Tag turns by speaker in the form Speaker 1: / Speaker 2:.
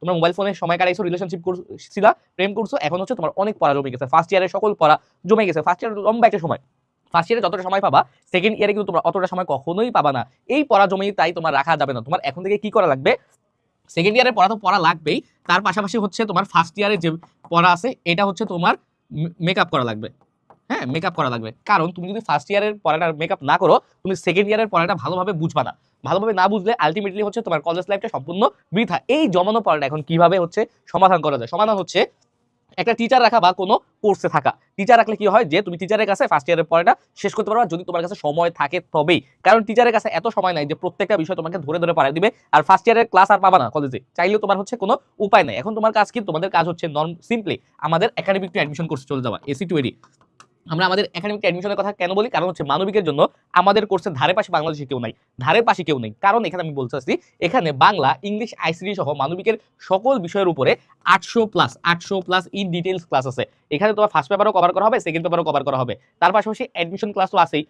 Speaker 1: তোমরা মোবাইল ফোনে সময় কাটাইছো, রিলেশনশিপ করছিলা, প্রেম করছো, এখন হচ্ছে তোমার অনেক পড়া জমে গেছে, ফার্স্ট ইয়ারের সকল পড়া জমে গেছে, ফার্স্ট ইয়ার লম্বা একটা সময়, ফার্স্ট ইয়ারে যতটা সময় পাবা সেকেন্ড ইয়ারে কিন্তু তোমরা অতটা সময় কখনোই পাবা না। এই পড়া জমেই তাই তোমার রাখা যাবে না। তোমার এখন থেকে কি করা লাগবে, সেকেন্ড ইয়ারের পড়া তো পড়া লাগবেই, তার পাশাপাশি হচ্ছে তোমার ফার্স্ট ইয়ারে যে পড়া আছে এটা হচ্ছে তোমার মেকআপ করা লাগবে। হ্যাঁ, মেকআপ করা লাগবে, কারণ তুমি যদি ফার্স্ট ইয়ারের পড়াটা মেকআপ না করো, তুমি সেকেন্ড ইয়ারের পড়াটা ভালোভাবে বুঝবা না। ভালোভাবে না বুঝলে আলটিমেটলি হচ্ছে তোমার কলেজ লাইফটা সম্পূর্ণ বৃথা। এই জমানো পড়াটা এখন কিভাবে হচ্ছে সমাধান করা যায়? সমাধান হচ্ছে একটা টিচার রাখা বা কোনো কোর্সে থাকা। টিচার রাখলে কি হয় যে তুমি টিচারের কাছে ফার্স্ট ইয়ারের পড়াটা শেষ করতে পারবা, যদি তোমার কাছে সময় থাকে তবেই। কারণ টিচারের কাছে এত সময় নাই যে প্রত্যেকটা বিষয় তোমাকে ধরে ধরে পড়ায় দিবে, আর ফার্স্ট ইয়ারের ক্লাস আর পাবা না কলেজে, চাইলেও তোমার হচ্ছে কোনো উপায় নাই। এখন তোমার কাজ কি? তোমাদের কাজ হচ্ছে সিম্পলি আমাদের একাডেমিক টু অ্যাডমিশন কোর্সে চলে যাওয়া, এসি টু এডি। আমরা আমাদের একাডেমিক অ্যাডমিশনের কথা কেন বলি? কারণ হচ্ছে মানবিকের জন্য আমাদের কোর্সের ধারে পাশে বাংলাদেশে কেউ নাই, ধারে পাশে কেউ নেই। কারণ এখানে আমি বলতেছি, এখানে বাংলা, ইংলিশ, আইসিটি সহ মানবিকের সকল বিষয়ের উপরে 800+ ইন ডিটেইলস ক্লাস আছে। এখানে তোমার ফার্স্ট পেপারও কভার করা হবে, সেকেন্ড পেপারও কভার করা হবে, তার পাশাপাশি অ্যাডমিশন ক্লাসও আছেই।